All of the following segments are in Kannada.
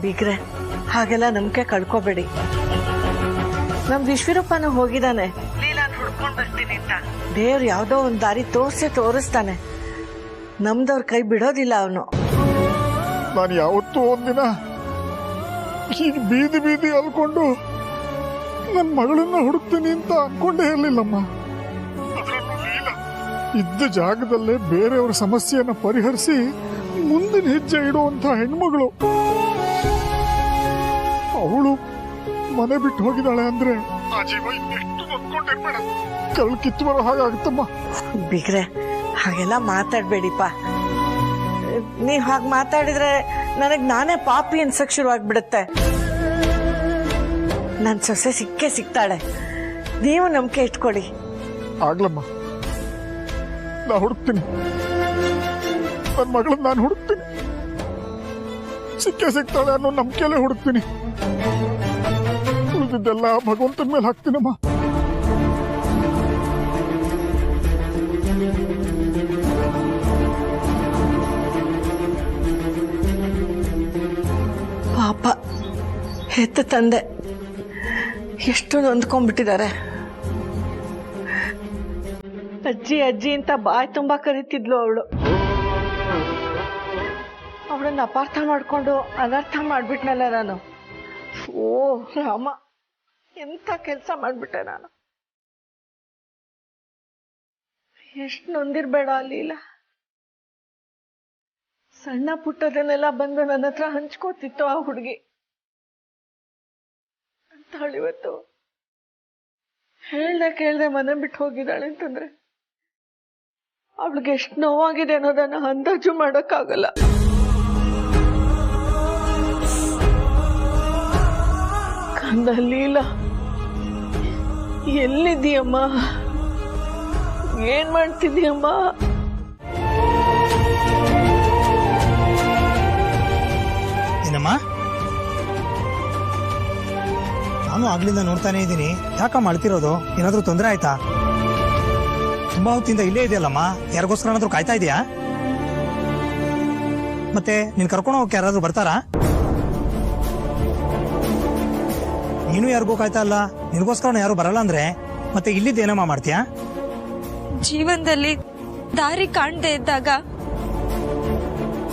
ಬೀಗ್ರೆ ಹಾಗೆಲ್ಲ ನಂಬಿಕೆ ಕಳ್ಕೊಬೇಡಿ. ನಮ್ ವಿಶ್ವರೂಪನ ಹೋಗಿದ್ದಾನೆ ಲೀಲಾನ್ ಹುಡ್ಕೊಂಡ್ ಬರ್ತೀನಿ ಅಂತ. ದೇವ್ರು ಯಾವ್ದೋ ಒಂದ್ ದಾರಿ ತೋರಿಸ್ತಾನೆ. ನಮ್ದವ್ರ ಕೈ ಬಿಡೋದಿಲ್ಲ ಅವನು. ನಾನು ಯಾವತ್ತೂ ಒಂದಿನ ಹೀಗೆ ಬೀದಿ ಬೀದಿ ಅಲ್ಕೊಂಡು ನನ್ನ ಮಗಳನ್ನ ಹುಡುಕ್ತೀನಿ ಅಂತ ಅನ್ಕೊಂಡೇ ಇರಲಿಲ್ಲಮ್ಮ. ಇದ್ದ ಜಾಗದಲ್ಲೇ ಬೇರೆಯವರ ಸಮಸ್ಯೆಯನ್ನ ಪರಿಹರಿಸಿ ಮುಂದಿನ ಹೆಜ್ಜೆ ಇಡುವಂತ ಹೆಣ್ಮಗಳು. ಅವಳು ಮನೆ ಬಿಟ್ಟು ಹೋಗಿದ್ದಾಳೆ ಅಂದ್ರೆ ಆ ಜೀವ ಇನ್ನೆಷ್ಟು ಅಂದ್ಕೊಂಡಿರ್ಬೇಡ, ಕಳ್ ಕಿತ್ತು ಬರೋ ಹಾಗಾಗುತ್ತಮ್ಮ. ಬಿಗ್ರೆ ಹಾಗೆಲ್ಲ ಮಾತಾಡ್ಬೇಡಿಪ್ಪ. ನೀವ್ ಹಾಗೆ ಮಾತಾಡಿದ್ರೆ ನನಗ್ ನಾನೇ ಪಾಪಿ ಅನ್ಸಕ್ ಶುರು ಆಗ್ಬಿಡುತ್ತೆ. ನನ್ ಸೊಸೆ ಸಿಗ್ತಾಳೆ, ನೀವು ನಂಬಿಕೆ ಇಟ್ಕೊಳ್ಳಿ. ಆಗ್ಲಮ್ಮ, ನಾ ಹುಡುಕ್ತೀನಿ, ನನ್ನ ಮಗಳನ್ನ ನಾನು ಹುಡುಕ್ತೀನಿ. ಸಿಗ್ತಾಳೆ ಅನ್ನೋ ನಂಬಿಕೆಯಲ್ಲೇ ಹುಡುಕ್ತೀನಿ. ಉಳಿದಿದ್ದೆಲ್ಲ ಭಗವಂತನ ಮೇಲೆ ಹಾಕ್ತೀನಮ್ಮ. ಪಾಪ ಹೆತ್ತ ತಂದೆ ಎಷ್ಟು ನೊಂದ್ಕೊಂಡ್ಬಿಟ್ಟಿದ್ದಾರೆ. ಅಜ್ಜಿ ಅಜ್ಜಿ ಅಂತ ಬಾಯ್ ತುಂಬಾ ಕರೀತಿದ್ಲು ಅವಳು. ಅವಳನ್ನ ಅಪಾರ್ಥ ಮಾಡ್ಕೊಂಡು ಅನರ್ಥ ಮಾಡ್ಬಿಟ್ನಲ್ಲ ನಾನು. ಓ ರಾಮ, ಎಂತ ಕೆಲಸ ಮಾಡ್ಬಿಟ್ಟೆ ನಾನು. ಎಷ್ಟು ನೊಂದಿರ್ಬೇಡ ಅಲ್ಲಿಲ್ಲ. ಸಣ್ಣ ಪುಟ್ಟದನ್ನೆಲ್ಲ ಬಂದು ನನ್ನ ಹತ್ರ ಹಂಚ್ಕೋತಿತ್ತು ಆ ಹುಡುಗಿ. ಅಂತ ಇವತ್ತು ಕೇಳ್ದೆ ಮನೆ ಬಿಟ್ಟು ಹೋಗಿದ್ದಾಳೆ ಅಂತಂದ್ರೆ ಅವಳಿಗೆ ಎಷ್ಟು ನೋವಾಗಿದೆ ಅನ್ನೋದನ್ನ ಅಂದಾಜು ಮಾಡಕ್ಕಾಗಲ್ಲ. ಕಂದಲ್ಲಿಲ್ಲ, ಎಲ್ಲಿದ್ದೀಯಮ್ಮ? ಏನ್ ಮಾಡ್ತಿದ್ದೀಯಮ್ಮ? ಏನಮ್ಮ? ನಾನು ಆಗ್ಲಿಂದ ನೋಡ್ತಾನೆ ಇದ್ದೀನಿ. ಯಾಕಮ್ಮ ಅಳ್ತಿರೋದು? ಏನಾದ್ರೂ ತೊಂದರೆ ಆಯ್ತಾ? ತುಂಬಾ ಹೊತ್ತಿಂದ ಇಲ್ಲೇ ಇದೆಯಲ್ಲಮ್ಮ, ಯಾರಿಗೋಸ್ಕರ ಏನಾದ್ರೂ ಕಾಯ್ತಾ ಇದೆಯಾ? ಮತ್ತೆ ನೀನ್ ಕರ್ಕೊಂಡು ಹೋಗಕ್ಕೆ ಯಾರಾದ್ರೂ ಬರ್ತಾರಾ? ನೀನು ಯಾರಿಗೂ ಕಾಯ್ತಾ ಇಲ್ಲ, ನಿನ್ಗೋಸ್ಕರ ಯಾರು ಬರಲ್ಲ ಅಂದ್ರೆ ಮತ್ತೆ ಇಲ್ಲಿದ್ದೇನಮ್ಮ ಮಾಡ್ತೀಯಾ? ಜೀವನದಲ್ಲಿ ದಾರಿ ಕಾಣದೇ ಇದ್ದಾಗ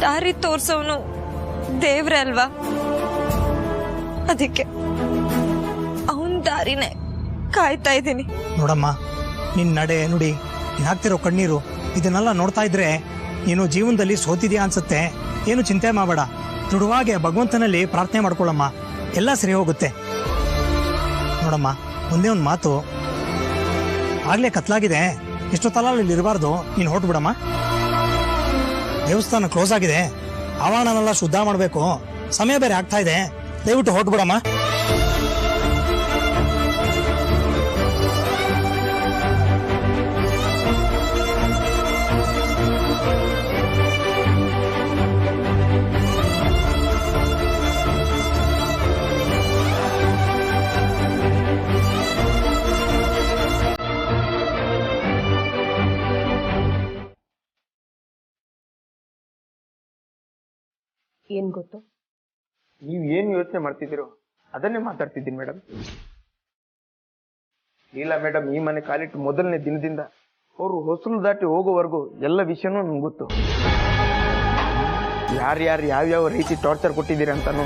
ದಾರಿ ತೋರ್ಸೋನು ದೇವ್ರೆ ಅಲ್ವಾ? ಅದಕ್ಕೆ ಅವನ್ ದಾರಿನೇ ಕಾಯ್ತಾ ಇದ್ದೀನಿ. ನೋಡಮ್ಮ, ನಿನ್ ನಡೆ ನುಡಿ, ನೀನ್ ಹಾಕ್ತಿರೋ ಕಣ್ಣೀರು ಇದನ್ನೆಲ್ಲ ನೋಡ್ತಾ ಇದ್ರೆ ನೀನು ಜೀವನದಲ್ಲಿ ಸೋತಿದ್ಯಾ ಅನ್ಸುತ್ತೆ. ಏನು ಚಿಂತೆ ಮಾಡಬೇಡ, ದೃಢವಾಗಿ ಭಗವಂತನಲ್ಲಿ ಪ್ರಾರ್ಥನೆ ಮಾಡ್ಕೊಳ್ಳಮ್ಮ, ಎಲ್ಲ ಸರಿ ಹೋಗುತ್ತೆ. ನೋಡಮ್ಮ, ಒಂದೇ ಒಂದು ಮಾತು, ಆಗ್ಲೇ ಕತ್ಲಾಗಿದೆ, ಇಷ್ಟೊತ್ತಲ್ಲ ಇಲ್ಲಿ ಇರಬಾರ್ದು, ನೀನು ಹೊರಟ್ಬಿಡಮ್ಮ. ದೇವಸ್ಥಾನ ಕ್ಲೋಸ್ ಆಗಿದೆ, ಆವರಣನೆಲ್ಲ ಶುದ್ಧ ಮಾಡಬೇಕು, ಸಮಯ ಬೇರೆ ಆಗ್ತಾ ಇದೆ, ದಯವಿಟ್ಟು ಹೊರಟ್ಬಿಡಮ್ಮ. ಏನ್ ಗೊತ್ತು, ನೀವು ಏನು ಯೋಚನೆ ಮಾಡ್ತಿದ್ದೀರೋ ಅದನ್ನೇ ಮಾತಾಡ್ತಿದ್ದೀನಿ ಮೇಡಮ್. ಲೀಲಾ ಮೇಡಮ್ ಈ ಮನೆ ಕಾಲಿಟ್ಟು ಮೊದಲನೇ ದಿನದಿಂದ ಅವರು ಹೊಸಲು ದಾಟಿ ಹೋಗೋವರೆಗೂ ಎಲ್ಲ ವಿಷಯನೂ ನಮ್ಗೆ ಗೊತ್ತು. ಯಾರ್ಯಾರು ಯಾವ್ಯಾವ ರೀತಿ ಟಾರ್ಚರ್ ಕೊಟ್ಟಿದ್ದೀರಿ ಅಂತಾನು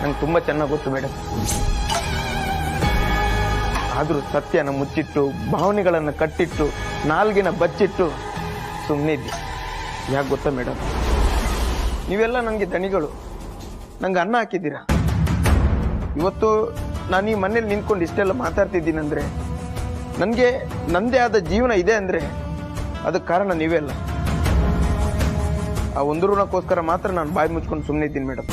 ನಂಗೆ ತುಂಬ ಚೆನ್ನಾಗಿ ಗೊತ್ತು ಮೇಡಮ್. ಆದರೂ ಸತ್ಯನ ಮುಚ್ಚಿಟ್ಟು, ಭಾವನೆಗಳನ್ನು ಕಟ್ಟಿಟ್ಟು, ನಾಲ್ಗಿನ ಬಚ್ಚಿಟ್ಟು ಸುಮ್ಮನೆ ಇದ್ದೆ. ಯಾಕೆ ಗೊತ್ತಾ ಮೇಡಮ್, ನೀವೆಲ್ಲ ನನಗೆ ದಣಿಗಳು, ನಂಗೆ ಅನ್ನ ಹಾಕಿದ್ದೀರಾ. ಇವತ್ತು ನಾನು ಈ ಮನೇಲಿ ನಿಂತ್ಕೊಂಡು ಇಷ್ಟೆಲ್ಲ ಮಾತಾಡ್ತಿದ್ದೀನಿ ಅಂದರೆ, ನನಗೆ ನನ್ನದೇ ಆದ ಜೀವನ ಇದೆ ಅಂದರೆ ಅದಕ್ಕೆ ಕಾರಣ ನೀವೇ ಅಲ್ಲ. ಆ ಒಂದು ಋಣಕ್ಕೋಸ್ಕರ ಮಾತ್ರ ನಾನು ಬಾಯಿ ಮುಚ್ಕೊಂಡು ಸುಮ್ಮನೆ ಇದ್ದೀನಿ ಮೇಡಮ್.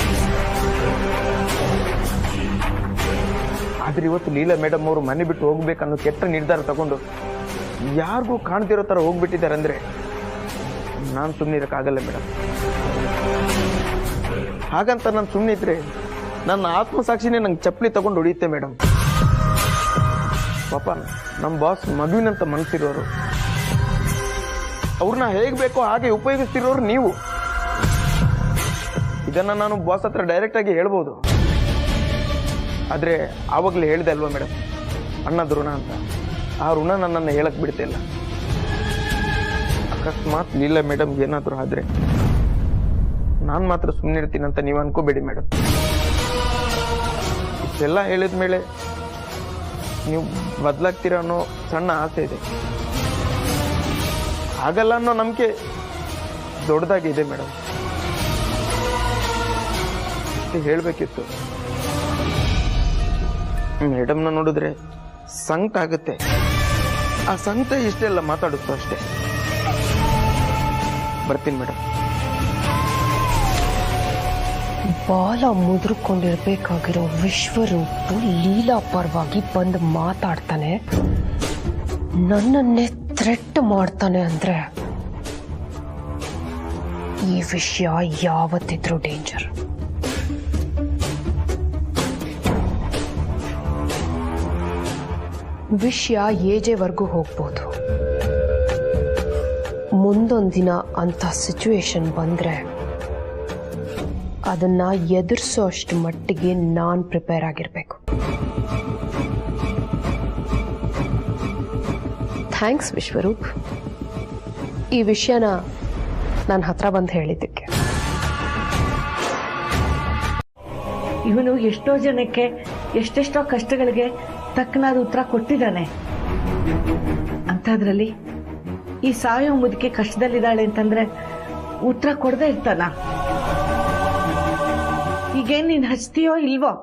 ಆದರೆ ಇವತ್ತು ಲೀಲಾ ಮೇಡಮ್ ಅವರು ಮನೆ ಬಿಟ್ಟು ಹೋಗ್ಬೇಕನ್ನೋ ಕೆಟ್ಟ ನಿರ್ಧಾರ ತಗೊಂಡು ಯಾರಿಗೂ ಕಾಣ್ತಿರೋ ಥರ ಹೋಗ್ಬಿಟ್ಟಿದ್ದಾರೆ ಅಂದರೆ ನಾನು ಸುಮ್ಮನೆ ಇರೋಕ್ಕಾಗಲ್ಲ ಮೇಡಮ್. ಹಾಗಂತ ನಾನು ಸುಮ್ಮನೆ ಇದ್ರೆ ನನ್ನ ಆತ್ಮಸಾಕ್ಷಿನೇ ನಂಗೆ ಚಪ್ಪಲಿ ತಗೊಂಡು ಹೊಡೆಯುತ್ತೆ ಮೇಡಮ್. ಪಾಪ ನಮ್ಮ ಬಾಸ್ ಮಗುವಿನಂತ ಮನಸ್ಸಿರೋರು, ಅವ್ರನ್ನ ಹೇಗೆ ಬೇಕೋ ಹಾಗೆ ಉಪಯೋಗಿಸ್ತಿರೋರು ನೀವು. ಇದನ್ನ ನಾನು ಬಾಸ್ ಹತ್ರ ಡೈರೆಕ್ಟ್ ಆಗಿ ಹೇಳ್ಬೋದು. ಆದ್ರೆ ಆವಾಗಲೇ ಹೇಳಿದೆ ಅಲ್ವಾ ಮೇಡಮ್, ಅಣ್ಣದ ಋಣ ಅಂತ. ಆ ಋಣ ನನ್ನನ್ನು ಹೇಳಕ್ ಬಿಡ್ತಿಲ್ಲ. ಅಕಸ್ಮಾತ್ ಲೀಲಾ ಮೇಡಮ್ ಏನಾದರೂ ಆದ್ರೆ ನಾನು ಮಾತ್ರ ಸುಮ್ಮನೆ ಇರ್ತೀನಿ ಅಂತ ನೀವು ಅನ್ಕೋಬೇಡಿ ಮೇಡಮ್. ಇಷ್ಟೆಲ್ಲ ಹೇಳಿದ ಮೇಲೆ ನೀವು ಬದಲಾಗ್ತೀರಾ ಅನ್ನೋ ಸಣ್ಣ ಆಸೆ ಇದೆ. ಆಗಲ್ಲ ಅನ್ನೋ ನಂಬಿಕೆ ದೊಡ್ಡದಾಗಿದೆ ಮೇಡಮ್. ಹೇಳಬೇಕಿತ್ತು. ಮೇಡಮ್ನ ನೋಡಿದ್ರೆ ಸಂಕಟ ಆಗುತ್ತೆ. ಆ ಸಂಕಟ ಇಷ್ಟೆಲ್ಲ ಮಾತಾಡುತ್ತೋ ಅಷ್ಟೇ. ಬರ್ತೀನಿ ಮೇಡಮ್. ಬಾಲ ಮುದ್ರಕೊಂಡಿರ್ಬೇಕಾಗಿರೋ ವಿಶ್ವರೂಪು ಲೀಲಾ ಪರವಾಗಿ ಬಂದು ಮಾತಾಡ್ತಾನೆ, ನನ್ನನ್ನೇ ಥ್ರೆಟ್ ಮಾಡ್ತಾನೆ ಅಂದ್ರೆ ಈ ವಿಷಯ ಯಾವತ್ತಿದ್ರೂ ಡೇಂಜರ್. ವಿಷಯ ಏಜೆವರೆಗೂ ಹೋಗ್ಬೋದು. ಮುಂದೊಂದಿನ ಅಂತ ಸಿಚುವೇಶನ್ ಬಂದ್ರೆ ಅದನ್ನ ಎದುರಿಸೋ ಅಷ್ಟು ಮಟ್ಟಿಗೆ ನಾನು ಪ್ರಿಪೇರ್ ಆಗಿರ್ಬೇಕು. ಥ್ಯಾಂಕ್ಸ್ ವಿಶ್ವರೂಪ್, ಈ ವಿಷಯನ ನನ್ನ ಹತ್ರ ಬಂದು ಹೇಳಿದ್ದಕ್ಕೆ. ಇವನು ಎಷ್ಟೋ ಜನಕ್ಕೆ ಎಷ್ಟೆಷ್ಟೋ ಕಷ್ಟಗಳಿಗೆ ತಕ್ಕನಾದ ಉತ್ತರ ಕೊಟ್ಟಿದ್ದಾನೆ. ಅಂಥದ್ರಲ್ಲಿ ಈ ಸಾಯೋ ಮುದುಕೆ ಕಷ್ಟದಲ್ಲಿದ್ದಾಳೆ ಅಂತಂದ್ರೆ ಉತ್ತರ ಕೊಡದೇ ಇರ್ತಾನ? ಈಗೇನ್ ನೀನ್ ಹಚ್ತೀಯೋ ಇಲ್ವೋ?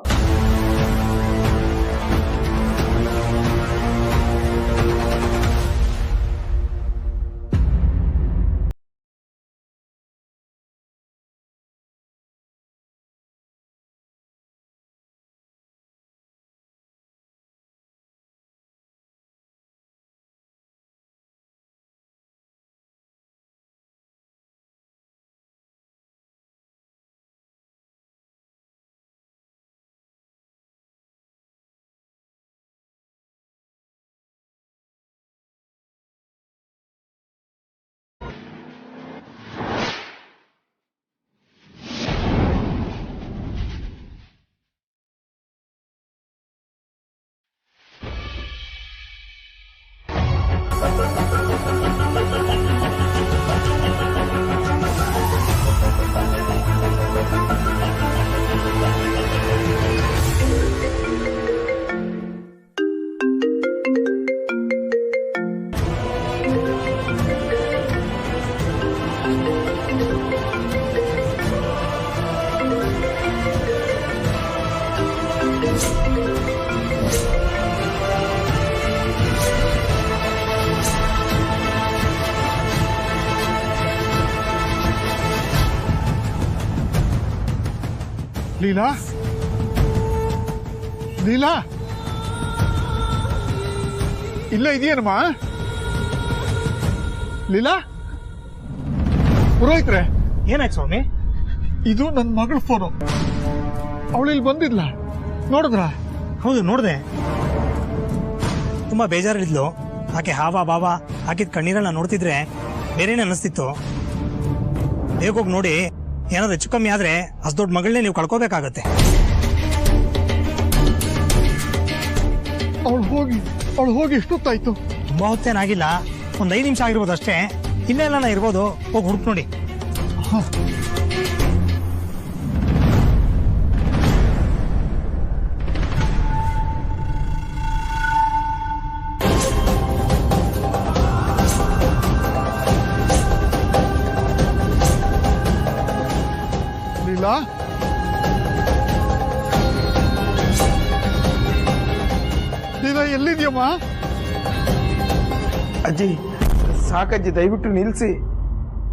ಲೀಲಾ, ಲೀಲಾ, ಇಲ್ಲ ಇದೆಯೇನಮ್ಮ? ಲೀಲಾ, ಪುರೋಹಿತ್ರೆ, ಏನಾಯ್ತು ಸ್ವಾಮಿ? ಇದು ನನ್ನ ಮಗಳ ಫೋನು. ಅವಳಿಲ್ಲಿ ಬಂದಿದ್ಲ, ನೋಡಿದ್ರ? ಹೌದು, ನೋಡಿದೆ. ತುಂಬಾ ಬೇಜಾರಿದ್ಲು. ಆಕೆ ಹಾವ ಬಾವ ಹಾಕಿದ ಕಣ್ಣೀರನ್ನ ನೋಡ್ತಿದ್ರೆ ಬೇರೆನೇ ಅನ್ನಿಸ್ತಿತ್ತು. ಬೇಗೋಗಿ ನೋಡಿ, ಏನಾದ್ರು ಹೆಚ್ಚು ಕಮ್ಮಿ ಆದ್ರೆ ಅಷ್ಟು ದೊಡ್ಡ ಮಗಳನ್ನೇ ನೀವು ಕಳ್ಕೋಬೇಕಾಗತ್ತೆ. ಅವಳು ಹೋಗಿ ಎಷ್ಟೊತ್ತಾಯ್ತು? ತುಂಬಾ ಹೊತ್ತೇನಾಗಿಲ್ಲ, ಒಂದ್ 5 ನಿಮಿಷ ಆಗಿರ್ಬೋದು ಅಷ್ಟೇ. ಇಲ್ಲೆಲ್ಲ ಇರ್ಬೋದು, ಹೋಗಿ ಹುಡುಕ್ ನೋಡಿ. ಲೀಲಾ, ಲೀಲಾ ಎಲ್ಲಿದ್ಯಮ್ಮ? ಅಜ್ಜಿ ಸಾಕಜ್ಜಿ, ದಯವಿಟ್ಟು ನಿಲ್ಸಿ.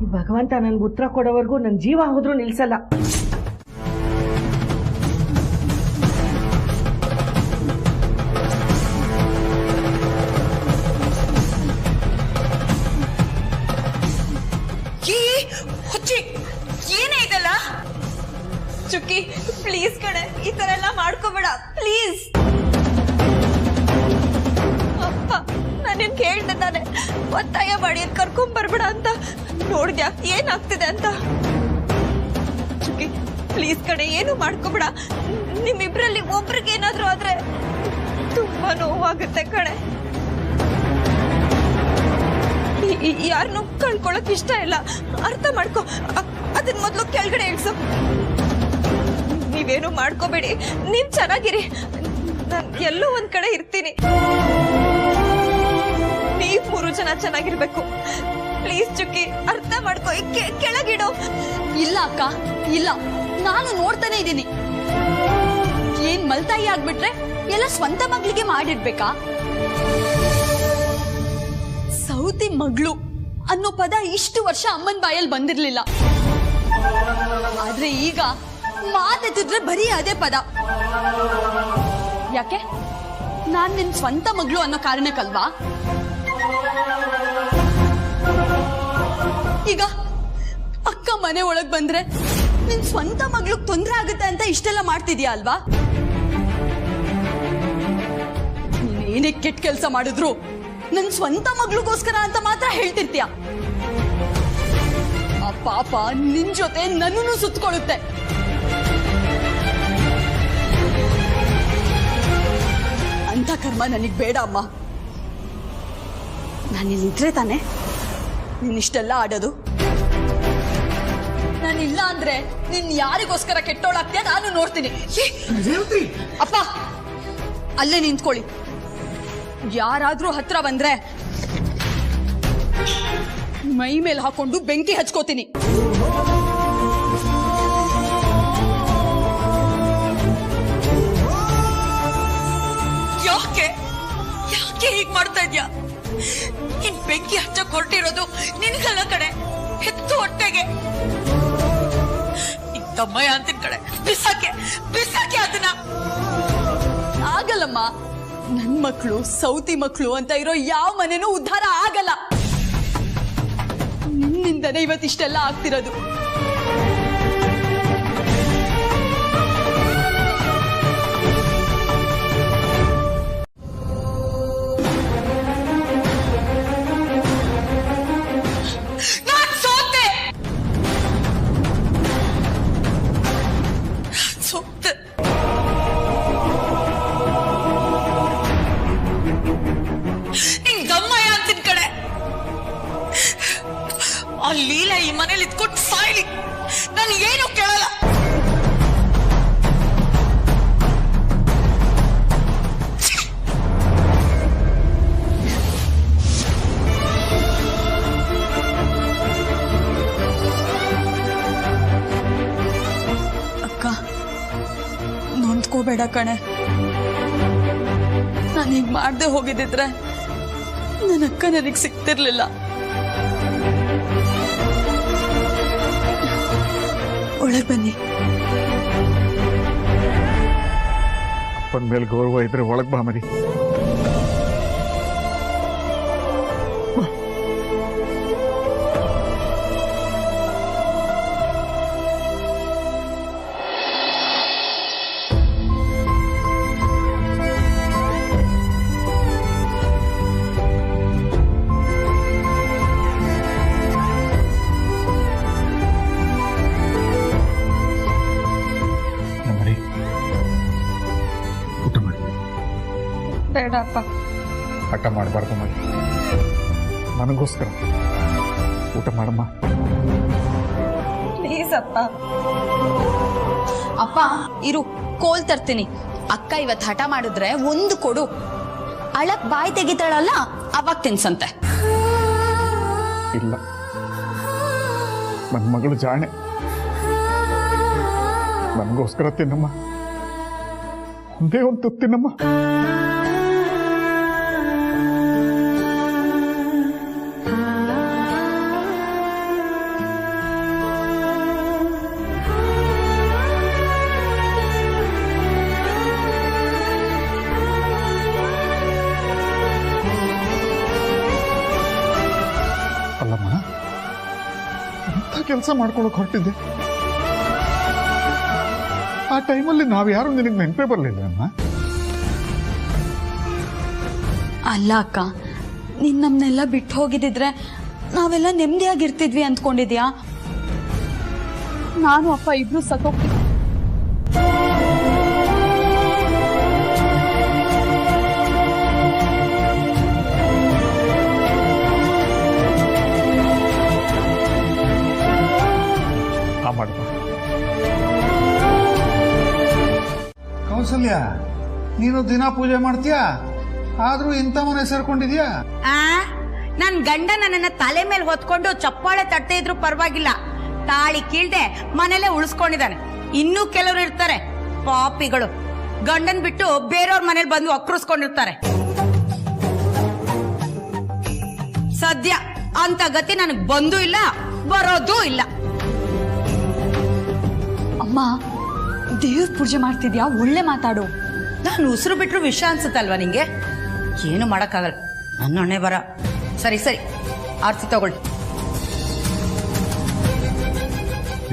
ಈ ಭಗವಂತ ನನ್ಗೆ ಉತ್ತರ ಕೊಡೋವರೆಗೂ ನನ್ನ ಜೀವ ಹೋದ್ರೂ ನಿಲ್ಸಲ್ಲ. ಏನೇ ಇದಲ್ಲ ಚುಕ್ಕಿ, ಪ್ಲೀಸ್ ಕಣೆ, ಈ ತರ ಎಲ್ಲ ಮಾಡ್ಕೋಬೇಡ ಪ್ಲೀಸ್. ಅಪ್ಪ ನಾನೇನ್ ಕೇಳ್ದೆ ತಾನೆ, ಒತ್ತಾಯ ಮಾಡಿ ಕರ್ಕೊಂಡ್ ಬರ್ಬೇಡ ಅಂತ. ನೋಡಿದ್ಯಾ ಏನಾಗ್ತಿದೆ ಅಂತ? ಚುಕ್ಕಿ ಪ್ಲೀಸ್ ಕಣೆ, ಏನು ಮಾಡ್ಕೋಬೇಡ. ನಿಮ್ಮಿಬ್ರಲ್ಲಿ ಒಬ್ರಿಗೆ ಏನಾದ್ರೂ ಆದ್ರೆ ತುಂಬಾ ನೋವಾಗುತ್ತೆ ಕಣೆ. ಯಾರನ್ನೂ ಕಳ್ಕೊಳಕ್ ಇಷ್ಟ ಇಲ್ಲ, ಅರ್ಥ ಮಾಡ್ಕೊ. ಅದನ್ ಮೊದ್ಲು ಕೆಳಗಡೆ ಇಳಿಸು. ನೀವೇನು ಮಾಡ್ಕೋಬೇಡಿ, ನೀವ್ ಚೆನ್ನಾಗಿರಿ. ನಾನ್ ಎಲ್ಲೋ ಒಂದ್ ಕಡೆ ಇರ್ತೀನಿ. ನೀವ್ 3 ಜನ ಚೆನ್ನಾಗಿರ್ಬೇಕು. ಪ್ಲೀಸ್ ಚುಕ್ಕಿ, ಅರ್ಥ ಮಾಡ್ಕೊ. ಕೆಳಗಿಡು. ಇಲ್ಲ ಅಕ್ಕ, ಇಲ್ಲ, ನಾನು ನೋಡ್ತಾನೆ ಇದ್ದೀನಿ. ಏನ್ ಮಲ್ತಾಯಿ ಆಗ್ಬಿಟ್ರೆ ಎಲ್ಲ ಸ್ವಂತ ಮಗಳಿಗೆ ಮಾಡಿಡ್ಬೇಕಾ? ಸೌತಿ ಮಗಳು ಅನ್ನೋ ಪದ ಇಷ್ಟು ವರ್ಷ ಅಮ್ಮನ ಬಾಯಲ್ಲಿ ಬಂದಿರ್ಲಿಲ್ಲ. ಆದ್ರೆ ಈಗ ಮಾತೆತ್ತಿದ್ರೆ ಬರೀ ಅದೇ ಪದ. ಯಾಕೆ? ನಾನ್ ನಿನ್ ಸ್ವಂತ ಮಗಳು ಅನ್ನೋ ಕಾರಣಕ್ಕಲ್ವಾ? ಈಗ ಅಕ್ಕ ಮನೆ ಒಳಗ್ ಬಂದ್ರೆ ನಿನ್ ಸ್ವಂತ ಮಗ್ಳಿಗ್ ತೊಂದ್ರೆ ಆಗುತ್ತೆ ಅಂತ ಇಷ್ಟೆಲ್ಲ ಮಾಡ್ತಿದ್ಯಾ ಅಲ್ವಾ? ನೀನೇನೇ ಕೆಟ್ಟ ಕೆಲಸ ಮಾಡಿದ್ರು ನನ್ ಸ್ವಂತ ಮಗ್ಳಿಗೋಸ್ಕರ ಅಂತ ಮಾತ್ರ ಹೇಳ್ತಿರ್ತೀಯ. ಆ ಪಾಪ ನಿನ್ ಜೊತೆ ನನ್ನನ್ನು ಸುತ್ತಕೊಳ್ಳುತ್ತೆ. ಅಂತ ಕರ್ಮ ನನಗ್ ಬೇಡ ಅಮ್ಮ. ನಾನಿಲ್ಲಿದ್ರೆ ತಾನೆ ನೀನಿಷ್ಟೆಲ್ಲ ಆಡೋದು. ನಾನಿಲ್ಲ ಅಂದ್ರೆ ನಿನ್ ಯಾರಿಗೋಸ್ಕರ ಕೆಟ್ಟೋಳಾಗ್ತೀಯ ನಾನು ನೋಡ್ತೀನಿ. ಅಪ್ಪ, ಅಲ್ಲೇ ನಿಂತ್ಕೊಳ್ಳಿ. ಯಾರಾದ್ರೂ ಹತ್ರ ಬಂದ್ರೆ ಮೈ ಮೇಲೆ ಹಾಕೊಂಡು ಬೆಂಕಿ ಹಚ್ಕೋತೀನಿ. ಯಾಕೆ ಯಾಕೆ ಹೀಗ್ ಮಾಡ್ತಾ ಇದ್ಯಾ? ನಿನ್ ಬೆಂಕಿ ಹಚ್ಚಕ್ ಹೊರಟಿರೋದು ನಿನ್ಗಲ್ಲ ಕಡೆ, ಹೆತ್ತು ಹೊಟ್ಟೆಗೆ. ತಮ್ಮಯ್ಯ ಅಂತಿನ ಕಡೆ ಬಿಸಾಕೆ ಬಿಸಾಕೆ ಅದನ್ನ. ಆಗಲ್ಲಮ್ಮ, ನನ್ ಮಕ್ಳು ಸೌತಿ ಮಕ್ಳು ಅಂತ ಇರೋ ಯಾವ ಮನೆನೂ ಉದ್ಧಾರ ಆಗಲ್ಲ. ನಿನ್ನಿಂದನೇ ಇವತ್ತಿಷ್ಟೆಲ್ಲ ಆಗ್ತಿರೋದು. ಲೀಲ ಈ ಮನೇಲಿ ಇದ್ಕೊಂಡು ಸಾಯ್ಲಿ, ನಾನು ಏನು ಕೇಳಲ್ಲ. ಅಕ್ಕ, ನೊಂದ್ಕೋಬೇಡ ಕಣೆ. ನಾನು ಹೀಗ್ ಮಾಡ್ದೆ ಹೋಗಿದ್ದಿದ್ರೆ ನನ್ನ ಅಕ್ಕ ನನಗ್ ಸಿಕ್ತಿರ್ಲಿಲ್ಲ. ಒಳಗ್ ಬನ್ನಿ. ಅಪ್ಪನ ಮೇಲೆ ಗೌರವ ಇದ್ರೆ ಒಳಗ್ ಬಾ ಮರಿ. ಬೇಡಪ್ಪ, ಹಠ ಮಾಡಬಾರ್ದು ಮರಿ. ನನಗೋಸ್ಕರ ಊಟ ಮಾಡಮ್ಮ ಪ್ಲೀಸ್ ಅಪ್ಪ. ಅಪ್ಪ ಇರು, ಕೋಲ್ ತರ್ತೀನಿ. ಅಕ್ಕ ಇವತ್ತು ಹಠ ಮಾಡಿದ್ರೆ ಒಂದು ಕೊಡು. ಅಳಕ್ ಬಾಯಿ ತೆಗಿತಾಳಲ್ಲ ಅವಾಗ ತಿನ್ಸಂತೆ. ಇಲ್ಲ, ನನ್ನ ಮಗಳು ಜಾಣೆ. ನನಗೋಸ್ಕರ ತಿನ್ನಮ್ಮ, ಒಂದೇ ಒಂದು ತುತ್ತು ತಿನ್ನಮ್ಮ. ಅಲ್ಲಮ್ಮ, ಎಂಥ ಕೆಲಸ ಮಾಡ್ಕೊಳಕ್ ಹೊರಟಿದ್ದೆ. ಆ ಟೈಮಲ್ಲಿ ನಾವ್ಯಾರು ನಿನಗೆ ನೆನಪೇ ಬರಲಿಲ್ಲ ಅಮ್ಮ. ಅಲ್ಲ ಅಕ್ಕ, ನೀನ್ ನಮ್ನೆಲ್ಲ ಬಿಟ್ಟು ಹೋಗಿದ್ದಿದ್ರೆ ನಾವೆಲ್ಲ ನೆಮ್ಮದಿಯಾಗಿರ್ತಿದ್ವಿ ಅಂದ್ಕೊಂಡಿದ್ಯಾ? ನಾನು ಅಪ್ಪ ಇಬ್ರು ಸತ್ತೋಗ್ತಿದ್ವಿ. ಕೌಸಲ್ಯ, ನೀನು ದಿನ ಪೂಜೆ ಮಾಡ್ತೀಯಾ, ಆದ್ರೂ ಇಂಥ ಮನೆ ಸೇರ್ಕೊಂಡಿದ್ಯಾ? ನನ್ ಗಂಡ ನನ್ನನ್ನ ತಲೆ ಮೇಲೆ ಹೊತ್ಕೊಂಡು ಚಪ್ಪಾಳೆ ತಟ್ಟೆ ಇದ್ರು ಪರವಾಗಿಲ್ಲ, ತಾಳಿ ಕೀಳ್ದೆ ಮನೇಲೆ ಉಳಿಸ್ಕೊಂಡಿದ್ದಾನೆ. ಇನ್ನೂ ಕೆಲವರು ಇರ್ತಾರೆ ಪಾಪಿಗಳು, ಗಂಡನ್ ಬಿಟ್ಟು ಬೇರೆಯವ್ರ ಮನೇಲಿ ಬಂದು ಅಕ್ರಸ್ಕೊಂಡಿರ್ತಾರೆ. ಸದ್ಯ ಅಂತ ಗತಿ ನನಗ್ ಬಂದೂ ಇಲ್ಲ, ಬರೋದೂ ಇಲ್ಲ. ಅಮ್ಮ, ದೇವ್ರ ಪೂಜೆ ಮಾಡ್ತಿದ್ಯಾ? ಒಳ್ಳೆ ಮಾತಾಡು. ನಾನು ಉಸಿರು ಬಿಟ್ರು ವಿಷ ಅನ್ಸುತ್ತಲ್ವಾ ನಿಂಗೆ? ಏನು ಮಾಡಕ್ಕಾಗಲ್ಲ, ನನ್ನ ಹಣೆ ಬರ. ಸರಿ ಸರಿ, ಆರ್ತಿ ತಗೊಳ್ಳಿ.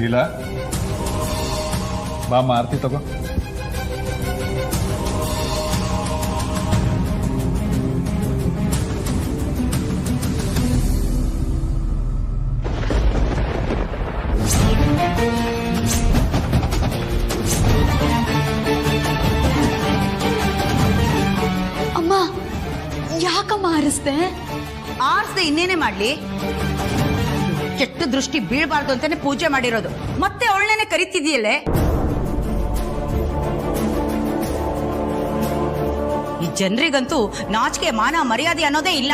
ಇಲ್ಲ ಬಾಮ್ಮ, ಆರತಿ ತಗೋ. ಅಮ್ಮ, ಯಾಕಮ್ಮ ಆರಿಸ್ದೆ? ಆರ್ಸ್ದೆ ಇನ್ನೇನೆ ಮಾಡ್ಲಿ? ಕೆಟ್ಟ ದೃಷ್ಟಿ ಬೀಳ್ಬಾರ್ದು ಅಂತಾನೆ ಪೂಜೆ ಮಾಡಿರೋದು, ಮತ್ತೆ ಅವಳನ್ನೇ ಕರಿತಿದೀಯಲ್ಲೇ? ಈ ಜನರಿಗಂತೂ ನಾಚಿಕೆ ಮಾನ ಮರ್ಯಾದೆ ಅನ್ನೋದೇ ಇಲ್ಲ.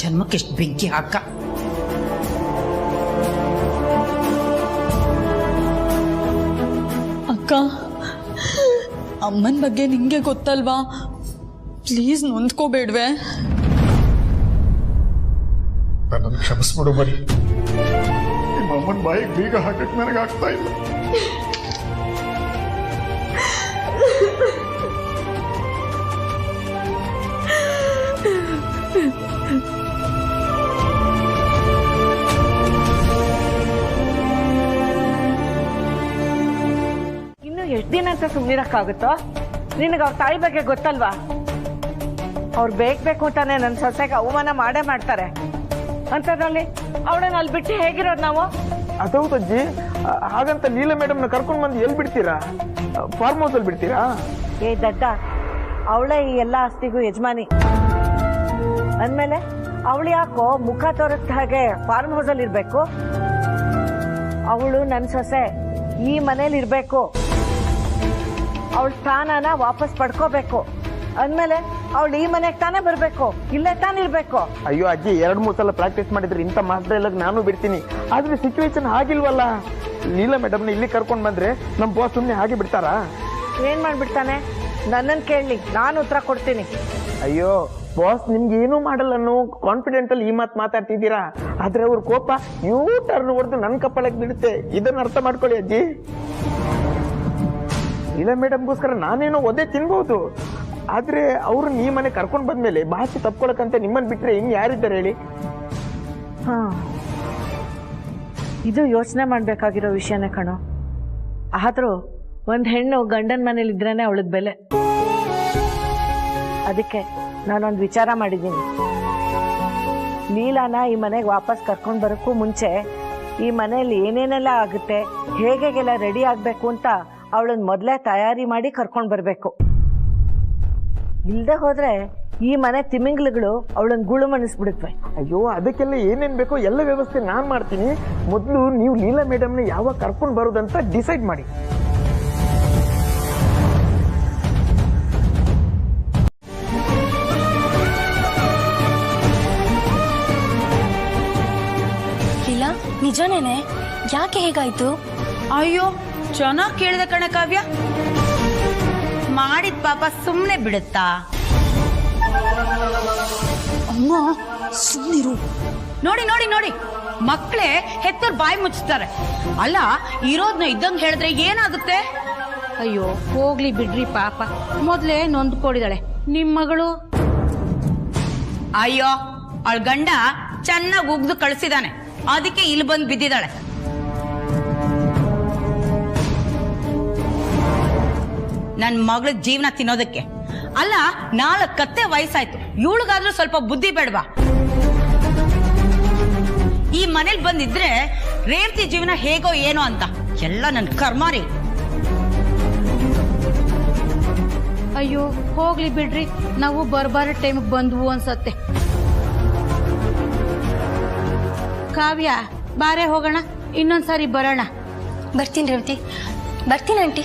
ಜನ್ಮಕ್ಕೆಷ್ಟು ಬೆಂಕಿ ಹಾಕ. ಅಕ್ಕ, ಅಮ್ಮನ ಬಗ್ಗೆ ನಿಂಗೆ ಗೊತ್ತಲ್ವಾ? ಪ್ಲೀಸ್ ನೊಂದ್ಕೋಬೇಡ್ವೆ? ನನ್ನನ್ನು ಕ್ಷಮಿಸ್ಬಿಡು ಮರಿ. ನಿಮ್ಮ ಅಮ್ಮನ ಬಾಯಿಗೆ ಬೀಗ ಹಾಕಕ್ಕೆ ನನಗಾಗ್ತಾ ಇಲ್ಲ. ಇನ್ನು ಎಷ್ಟು ದಿನ ಅಂತ ಸುಮ್ಮನಿರಕ್ಕಾಗುತ್ತೋ? ನಿನಗೆ ಅವ್ರ ತಾಯಿ ಬಗ್ಗೆ ಗೊತ್ತಲ್ವಾ? ಅವ್ರು ಬೇಕು ಅಂತಾನೆ ನನ್ನ ಸೊಸೆಗೆ ಅವಮಾನ ಮಾಡೇ ಮಾಡ್ತಾರೆ. ಅಂತದ್ರಲ್ಲಿ ಅವಳನ್ನ ಅಲ್ಲಿ ಬಿಟ್ಟು ಹೇಗಿರೋದು ನಾವು? ಅದೌದಜ್ಜಿ, ಹಾಗಂತ ಲೀಲಾ ಮೇಡಮ್ನ ಕರ್ಕೊಂಡು ಬಂದು ಎಲ್ಲಿ ಬಿಡ್ತೀರಾ? ಫಾರ್ಮ್ ಹೌಸ್ ಅಲ್ಲಿ ಬಿಡ್ತೀರಾ? ಏ ದಡ್ಡ, ಅವಳೇ ಈ ಎಲ್ಲ ಆಸ್ತಿಗೂ ಯಜಮಾನಿ ಅಂದ್ಮೇಲೆ ಅವಳು ಯಾಕೋ ಮುಖ ತೋರಿಸ್ದ ಹಾಗೆ ಫಾರ್ಮ್ ಹೌಸ್ ಅಲ್ಲಿ ಇರ್ಬೇಕು? ಅವಳು ನನ್ನ ಸೊಸೆ, ಈ ಮನೇಲಿ ಇರ್ಬೇಕು. ಅವಳ ಸ್ಥಾನನ ವಾಪಸ್ ಪಡ್ಕೋಬೇಕು ಅಂದ್ಮೇಲೆ ಅವಳು ಈ ಮನೆಗೆ ತಾನೇ ಬರ್ಬೇಕು, ಇಲ್ಲೇ ತಾನೇ ಇರ್ಬೇಕು. ಅಯ್ಯೋ ಅಜ್ಜಿ, 2-3 ಸಲ ಪ್ರಾಕ್ಟೀಸ್ ಮಾಡಿದ್ರೆ ಇಂಥ ಮಾಸ್ ಡೈಲಾಗ್ ನಾನು ಬಿಡ್ತೀನಿ. ಆದ್ರೆ ಸಿಚುವೇಶನ್ ಆಗಿಲ್ವಲ್ಲ. ಲೀಲಾ ಮೇಡಮ್ನ ಇಲ್ಲಿ ಕರ್ಕೊಂಡು ಬಂದ್ರೆ ನಮ್ಮ ಬಾಸ್ ಸುಮ್ಮನೆ ಹಾಗೆ ಬಿಡ್ತಾರಾ? ಏನ್ ಮಾಡ್ಬಿಡ್ತಾನೆ? ನನ್ನನ್ನು ಕೇಳಲಿ, ನಾನು ಉತ್ತರ ಕೊಡ್ತೀನಿ. ಅಯ್ಯೋ ಬಾಸ್, ನಿಮ್ಗೆ ಏನೂ ಮಾಡಲ್ಲ ಅನ್ನೋ ಕಾನ್ಫಿಡೆಂಟ್ ಅಲ್ಲಿ ಈ ಮಾತು ಮಾತಾಡ್ತಿದ್ದೀರಾ. ಆದ್ರೆ ಅವ್ರ ಕೋಪ ಯೂ ಟರ್ನ್ ಹೊಡೆದು ನನ್ನ ಕಪ್ಪಳಕ್ಕೆ ಬಿಡುತ್ತೆ. ಇದನ್ನ ಅರ್ಥ ಮಾಡ್ಕೊಳ್ಳಿ ಅಜ್ಜಿ. ಲೀಲಾ ಮೇಡಮ್ಗೋಸ್ಕರ ನಾನೇನೋ ಒದ್ದೆ ತಿನ್ಬಹುದು, ಆದ್ರೆ ಅವ್ರನ್ನ ಈ ಮನೆ ಕರ್ಕೊಂಡು ಬಂದ್ಮೇಲೆ ಭಾಷೆ ತಪ್ಕೊಳಕಂತ ನಿಮ್ಮನ್ನ ಬಿಟ್ರೆ ಇನ್ ಯಾರಿದ್ದಾರೆ ಹೇಳಿ? ಹಾ, ಇದು ಯೋಚನೆ ಮಾಡ್ಬೇಕಾಗಿರೋ ವಿಷಯನೇ ಕಣೋ. ಆದ್ರೂ ಒಂದ್ ಹೆಣ್ಣು ಗಂಡನ ಮನೇಲಿ ಇದ್ರೇನೆ ಅವಳದ್ ಬೆಲೆ. ಅದಕ್ಕೆ ನಾನೊಂದು ವಿಚಾರ ಮಾಡಿದ್ದೀನಿ. ಲೀಲಾನ ಈ ಮನೆಗೆ ವಾಪಸ್ ಕರ್ಕೊಂಡು ಬರೋಕ್ಕೂ ಮುಂಚೆ ಈ ಮನೆಯಲ್ಲಿ ಏನೇನೆಲ್ಲ ಆಗುತ್ತೆ, ಹೇಗೆಲ್ಲ ರೆಡಿ ಆಗ್ಬೇಕು ಅಂತ ಅವಳನ್ನ ಮೊದಲೇ ತಯಾರಿ ಮಾಡಿ ಕರ್ಕೊಂಡು ಬರಬೇಕು. ಇಲ್ದೆ ಹೋದ್ರೆ ಈ ಮನೆ ತಿಮಿಂಗ್ಲುಗಳು ಅವಳನ್ನ ಗುಳು ಮನಿಸ್ಬಿಡುತ್ತವೆ. ಅಯ್ಯೋ, ಅದಕ್ಕೆಲ್ಲ ಏನೇನ್ ಬೇಕೋ ಎಲ್ಲ ವ್ಯವಸ್ಥೆ ನಾನ್ ಮಾಡ್ತೀನಿ. ಮೊದಲು ನೀವು ಲೀಲಾ ಮೇಡಮ್ನ ಯಾವಾಗ ಕರ್ಕೊಂಡು ಬರೋದಂತ ಡಿಸೈಡ್ ಮಾಡಿ. ಲೀಲಾ, ನಿಜನೇನೆ? ಯಾಕೆ ಹೇಗಾಯ್ತು? ಅಯ್ಯೋ, ಚೆನ್ನಾಗಿ ಕೇಳಿದೆ ಕಣ ಕಾವ್ಯ. ಮಾಡಿದ ಪಾಪ ಸುಮ್ಮನೆ ಬಿಡುತ್ತಾ? ಅಮ್ಮ, ಸುಮ್ಮನಿರು. ನೋಡಿ ನೋಡಿ ನೋಡಿ, ಮಕ್ಕಳೇ ಹೆತ್ತರ್ ಬಾಯಿ ಮುಚ್ತಾರೆ. ಅಲ್ಲ, ಇರೋದ್ನ ಇದ್ದಂಗೆ ಹೇಳಿದ್ರೆ ಏನಾಗುತ್ತೆ? ಅಯ್ಯೋ ಹೋಗ್ಲಿ ಬಿಡ್ರಿ, ಪಾಪ ಮೊದ್ಲೇ ನೊಂದ್ಕೊಂಡಿದ್ದಾಳೆ ನಿಮ್ ಮಗಳು. ಅಯ್ಯೋ, ಅವಳ ಗಂಡ ಚೆನ್ನಾಗಿ ಉಗ್ದು ಕಳಿಸಿದಾನೆ, ಅದಕ್ಕೆ ಇಲ್ಲಿ ಬಂದು ಬಿದ್ದಿದ್ದಾಳೆ. ನನ್ ಮಗಳ ಜೀವನ ತಿನ್ನೋದಕ್ಕೆ ಅಲ್ಲ. 4 ಕತ್ತೆ ವಯಸ್ಸಾಯ್ತು, ಇವಳಿಗಾದ್ರೂ ಸ್ವಲ್ಪ ಬುದ್ಧಿ ಬೇಡವಾ? ಈ ಮನೇಲಿ ಬಂದಿದ್ರೆ ರೇವತಿ ಜೀವನ ಹೇಗೋ ಏನೋ ಅಂತ ಎಲ್ಲ ನನ್ ಕರ್ಮಾರಿ. ಅಯ್ಯೋ ಹೋಗ್ಲಿ ಬಿಡ್ರಿ, ನಾವು ಬರ್ಬಾರ ಟೈಮಿಗೆ ಬಂದ್ವು ಅನ್ಸತ್ತೆ. ಕಾವ್ಯ, ಬಾರೆ ಹೋಗೋಣ, ಇನ್ನೊಂದ್ಸಾರಿ ಬರೋಣ. ಬರ್ತೀನಿ ರೇವತಿ. ಬರ್ತೀನಿ ಆಂಟಿ.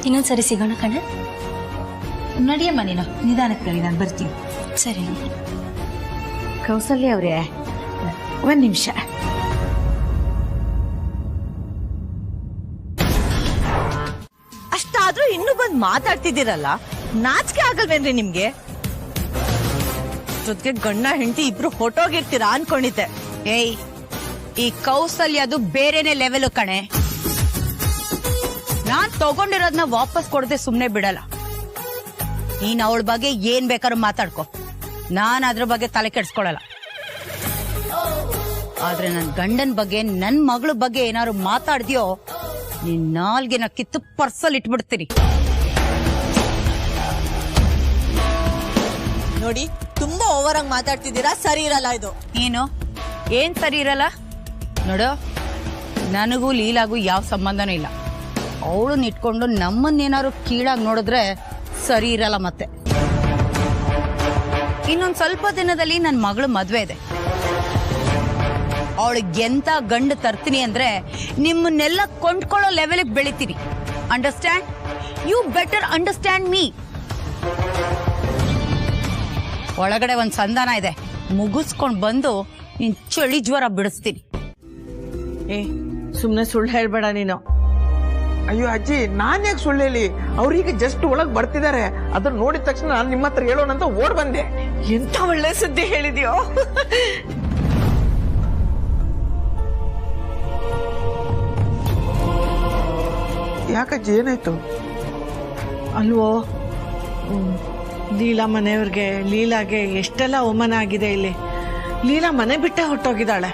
ಇನ್ನೊಂದ್ಸರಿ ಸಿಗೋಣ ಕಣೆ. ನಡಿಯಮ್ಮ ನೀನು ನಿಧಾನಕ್ಕೆ ನಡಿ, ನಾನು ಬರ್ತೀನಿ. ಸರಿ. ಕೌಸಲ್ಯ ಅವರೇ, ಒಂದ್ ನಿಮಿಷ. ಅಷ್ಟಾದ್ರೂ ಇನ್ನೂ ಬಂದ್ ಮಾತಾಡ್ತಿದ್ದೀರಲ್ಲ, ನಾಚಿಕೆ ಆಗಲ್ವೇನ್ರಿ ನಿಮ್ಗೆ? ಜೊತೆಗೆ ಗಂಡ ಹೆಂಡತಿ ಇಬ್ರು ಹೊಟ್ಟೋಗಿರ್ತೀರಾ ಅನ್ಕೊಂಡಿದ್ದೆ. ಏಯ್, ಈ ಕೌಸಲ್ಯದು ಬೇರೆನೆ ಲೆವೆಲ್ ಕಣೆ. ನಾನ್ ತಗೊಂಡಿರೋದನ್ನ ವಾಪಸ್ ಕೊಡದೆ ಸುಮ್ನೆ ಬಿಡಲ್ಲ. ನೀನ್ ಅವಳ ಬಗ್ಗೆ ಏನ್ ಬೇಕಾದ್ರೂ ಮಾತಾಡ್ಕೊ, ನಾನ್ ಅದ್ರ ಬಗ್ಗೆ ತಲೆ ಕೆಡ್ಸ್ಕೊಳಲ್ಲ. ಆದ್ರೆ ನನ್ ಗಂಡನ್ ಬಗ್ಗೆ, ನನ್ ಮಗಳ ಬಗ್ಗೆ ಏನಾದ್ರು ಮಾತಾಡ್ದ್ಯೋ, ನಿನ್ ನಾಲ್ಗೆನ ಕಿತ್ತು ಪರ್ಸಲ್ ಇಟ್ಬಿಡ್ತೀನಿ. ನೋಡಿ, ತುಂಬಾ ಓವರ್ ಆಗಿ ಮಾತಾಡ್ತಿದ್ದೀರಾ, ಸರಿ ಇರಲ್ಲ ಇದು. ಏನ್ ಸರಿ ಇರಲ್ಲ ನೋಡು, ನನಗೂ ಲೀಲಾಗೂ ಯಾವ ಸಂಬಂಧನೂ ಇಲ್ಲ. ಅವಳನ್ನ ಇಟ್ಕೊಂಡು ನಮ್ಮನ್ನೇನಾದ್ರು ಕೀಳಾಗಿ ನೋಡಿದ್ರೆ ಸರಿ ಇರಲ್ಲ. ಮತ್ತೆ ಇನ್ನೊಂದ್ ಸ್ವಲ್ಪ ದಿನದಲ್ಲಿ ನನ್ ಮಗಳು ಮದ್ವೆ ಇದೆ. ಅವಳಿಗೆ ಎಂತ ಗಂಡು ತರ್ತೀನಿ ಅಂದ್ರೆ ನಿಮ್ಮನ್ನೆಲ್ಲ ಕೊಂಡ್ಕೊಳ್ಳೋ ಲೆವೆಲ್ಗೆ ಬೆಳಿತೀನಿ. Understand? You better understand me. ಒಳಗಡೆ ಒಂದ್ ಸಂಧಾನ ಇದೆ, ಮುಗಿಸ್ಕೊಂಡ್ ಬಂದು ನಿನ್ ಚಳಿ ಜ್ವರ ಬಿಡಿಸ್ತೀನಿ. ಏ, ಸುಮ್ನೆ ಸುಳ್ಳು ಹೇಳ್ಬೇಡ ನೀನು. ಅಯ್ಯೋ ಅಜ್ಜಿ, ನಾನ್ ಯಾಕೆ ಸುಳ್ಳು ಹೇಳಿ? ಅವ್ರೀಗ ಜಸ್ಟ್ ಒಳಗ್ ಬರ್ತಿದ್ದಾರೆ. ಅದನ್ನ ನೋಡಿದ ತಕ್ಷಣ ನಾನು ನಿಮ್ಮ ಹತ್ರ ಹೇಳೋಣ ಅಂತ ಓಡ್ ಬಂದೆ. ಎಂತ ಒಳ್ಳೆ ಸುದ್ದಿ ಹೇಳಿದ್ಯೋ. ಯಾಕಜ್ಜಿ, ಏನಾಯ್ತು? ಅಲ್ವೋ, ಲೀಲಾ ಮನೆಯವ್ರಿಗೆ, ಲೀಲಾಗೆ ಎಷ್ಟೆಲ್ಲ ಅವಮಾನ ಆಗಿದೆ ಇಲ್ಲಿ. ಲೀಲಾ ಮನೆ ಬಿಟ್ಟೆ ಹೊಟ್ಟೋಗಿದ್ದಾಳೆ.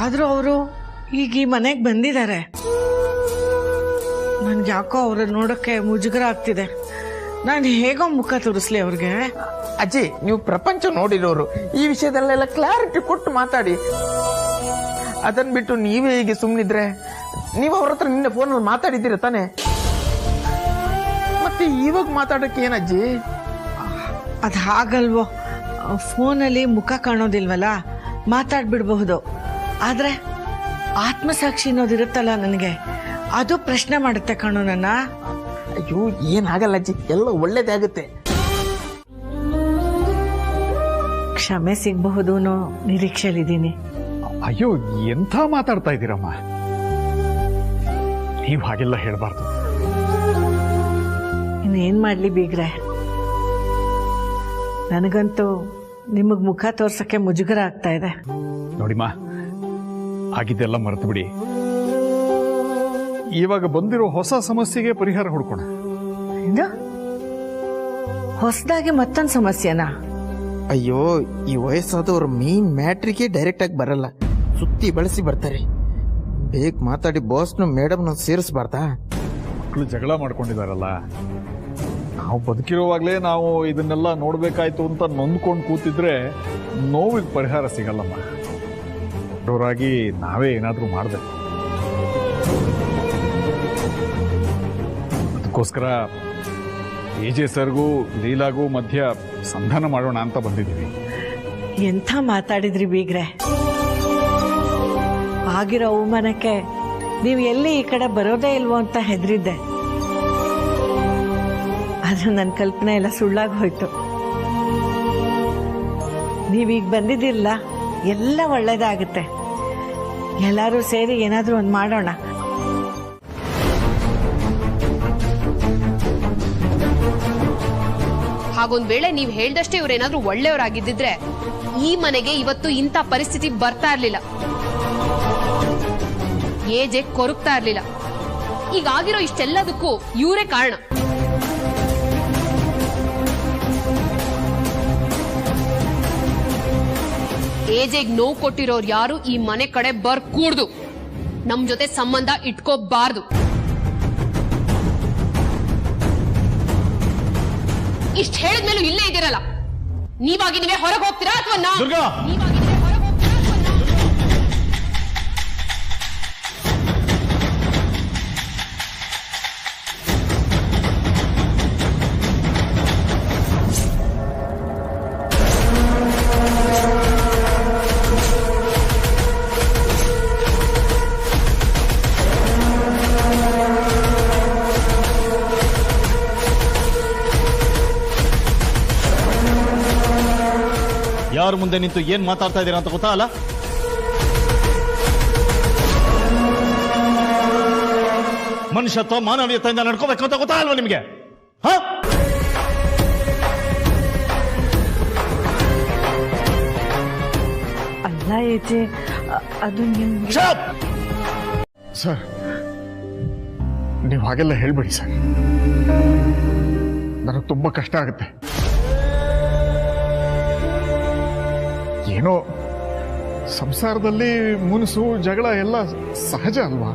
ಆದ್ರೂ ಅವರು ಈಗ ಈ ಮನೆಗೆ ಬಂದಿದ್ದಾರೆ. ನನ್ಗೆ ಯಾಕೋ ಅವ್ರನ್ನ ನೋಡಕ್ಕೆ ಮುಜುಗರ ಆಗ್ತಿದೆ. ನಾನು ಹೇಗೋ ಮುಖ ತೋರಿಸ್ಲಿ ಅವ್ರಿಗೆ? ಅಜ್ಜಿ, ನೀವು ಪ್ರಪಂಚ ನೋಡಿರೋರು, ಈ ವಿಷಯದಲ್ಲೆಲ್ಲ ಕ್ಲಾರಿಟಿ ಕೊಟ್ಟು ಮಾತಾಡಿ. ಅದನ್ ಬಿಟ್ಟು ನೀವೇ ಹೀಗೆ ಸುಮ್ನಿದ್ರೆ, ನೀವು ಅವ್ರ ಹತ್ರ ನಿನ್ನೆ ಫೋನಲ್ಲಿ ಮಾತಾಡಿದ್ದೀರ ತಾನೆ? ಮತ್ತೆ ಇವಾಗ ಮಾತಾಡಕ್ಕೆ ಏನಜ್ಜಿ? ಅದು ಹಾಗಲ್ವೋ, ಫೋನಲ್ಲಿ ಮುಖ ಕಾಣೋದಿಲ್ವಲ್ಲ, ಮಾತಾಡ್ಬಿಡ್ಬಹುದು. ಆದ್ರೆ ಆತ್ಮಸಾಕ್ಷಿ ಅನ್ನೋದಿರುತ್ತಲ್ಲ ನನಗೆ, ಅದು ಪ್ರಶ್ನೆ ಮಾಡುತ್ತೆ ಕಣೋ ನನ್ನ. ಅಯ್ಯೋ, ಏನಾಗಲ್ಲ ಅಜ್ಜಿ, ಎಲ್ಲ ಒಳ್ಳೇದೇ ಆಗುತ್ತೆ. ಕ್ಷಮೆ ಸಿಗಬಹುದು ಅನ್ನೋ ನಿರೀಕ್ಷೆಲಿದ್ದೀನಿ. ಅಯ್ಯೋ, ಎಂಥ ಮಾತಾಡ್ತಾ ಇದ್ದೀರಮ್ಮ. ನೀವು ಹಾಗೆಲ್ಲ ಹೇಳ್ಬಾರ್ದು. ಇನ್ನೇನ್ ಮಾಡ್ಲಿ ಬೀಗ್ರೆ, ನನಗಂತೂ ನಿಮಗ್ ಮುಖ ತೋರ್ಸಕ್ಕೆ ಮುಜುಗರ ಆಗ್ತಾ ಇದೆ. ನೋಡಿಮ್ಮ, ಆಗಿದ್ದೆಲ್ಲ ಮರೆತು ಬಿಡಿ. ಇವಾಗ ಬಂದಿರೋ ಹೊಸ ಸಮಸ್ಯೆಗೆ ಪರಿಹಾರ ಹುಡ್ಕೋಣ. ಇದು ಹೊಸದಾಗಿ ಮತ್ತೊಂದು ಸಮಸ್ಯೆನಾ? ಅಯ್ಯೋ, ಈ ವಯಸ್ಸಾದವ್ರ ಮೇನ್ ಮ್ಯಾಟ್ರಿಗೆ ಡೈರೆಕ್ಟ್ ಆಗಿ ಬರಲ್ಲ, ಸುತ್ತಿ ಬಳಸಿ ಬರ್ತಾರೆ. ಬೇಗ ಮಾತಾಡಿ ಬಾಸ್ನು ಮೇಡಮ್ನ ಸೇರಿಸಬಾರ್ದಾ? ಮಕ್ಕಳು ಜಗಳ ಮಾಡ್ಕೊಂಡಿದಾರಲ್ಲ, ನಾವು ಬದುಕಿರುವಾಗಲೇ ನಾವು ಇದನ್ನೆಲ್ಲ ನೋಡ್ಬೇಕಾಯ್ತು ಅಂತ ನೊಂದ್ಕೊಂಡು ಕೂತಿದ್ರೆ ನೋವಿಗೆ ಪರಿಹಾರ ಸಿಗಲ್ಲಮ್ಮ. ದೊಡ್ಡವರಾಗಿ ನಾವೇ ಏನಾದ್ರೂ ಮಾಡ್ಬೇಕು. ಅದಕ್ಕೋಸ್ಕರ ಎಜೆ ಸರ್ಗೂ ಲೀಲಾಗೂ ಮಧ್ಯ ಸಂಧಾನ ಮಾಡೋಣ ಅಂತ ಬಂದಿದ್ದೀವಿ. ಎಂಥ ಮಾತಾಡಿದ್ರಿ ಬೀಗ್ರೆ. ಆಗಿರೋ ಅವಮಾನಕ್ಕೆ ನೀವು ಎಲ್ಲಿ ಈ ಕಡೆ ಬರೋದೇ ಇಲ್ವೋ ಅಂತ ಹೆದರಿದ್ದೆ. ಆದ್ರೆ ನನ್ನ ಕಲ್ಪನೆ ಎಲ್ಲ ಸುಳ್ಳಾಗಿ ಹೋಯ್ತು. ನೀವೀಗ ಬಂದಿದ್ದಿರಲ್ಲ, ಎಲ್ಲ ಒಳ್ಳೇದಾಗುತ್ತೆ. ಎಲ್ಲರೂ ಸೇರಿ ಏನಾದ್ರೂ ಒಂದು ಮಾಡೋಣ. ಹಾಗೊಂದ್ ವೇಳೆ ನೀವ್ ಹೇಳ್ದಷ್ಟೇ ಇವ್ರೇನಾದ್ರೂ ಒಳ್ಳೆಯವರಾಗಿದ್ದಿದ್ರೆ ಈ ಮನೆಗೆ ಇವತ್ತು ಇಂಥ ಪರಿಸ್ಥಿತಿ ಬರ್ತಾ ಇರ್ಲಿಲ್ಲ. ಏಜೆ ಕೊರಗ್ತಾ ಇರ್ಲಿಲ್ಲ. ಈಗಾಗಿರೋ ಇಷ್ಟೆಲ್ಲದಕ್ಕೂ ಇವರೇ ಕಾರಣ. ಏಜೆಗ್ ನೋವು ಕೊಟ್ಟಿರೋರು ಯಾರು ಈ ಮನೆ ಕಡೆ ಬರ್ಕೂಡ್ದು, ನಮ್ ಜೊತೆ ಸಂಬಂಧ ಇಟ್ಕೋಬಾರ್ದು. ಇಷ್ಟ ಹೇಳಿದ್ಮೇಲೂ ಇಲ್ಲೇ ಇದ್ದೀರಲ್ಲ, ನೀವಾಗಿ ನೀವೇ ಹೊರಗೆ ಹೋಗ್ತೀರಾ ಅಥವಾ ನಾ? ಯಾರ ಮುಂದೆ ನಿಂತು ಏನ್ ಮಾತಾಡ್ತಾ ಇದ್ದೀರಾ ಅಂತ ಗೊತ್ತಾ ಅಲ್ಲ? ಮನುಷ್ಯತ್ವ ಮಾನವೀಯತೆಯಿಂದ ನಡ್ಕೋಬೇಕು ಅಂತ ಗೊತ್ತಾ ಅಲ್ವಾ ನಿಮಗೆ? ಅಲ್ಲ ಏಜೆ, ಅದು ನಿಮ್ಗೆ ಸರ್, ನೀವು ಹಾಗೆಲ್ಲ ಹೇಳ್ಬೇಡಿ ಸರ್. ನನಗೆ ತುಂಬಾ ಕಷ್ಟ ಆಗುತ್ತೆ. ಏನೋ ಸಂಸಾರದಲ್ಲಿ ಮುನಿಸು ಜಗಳ ಎಲ್ಲ ಸಹಜ ಅಲ್ವಾ,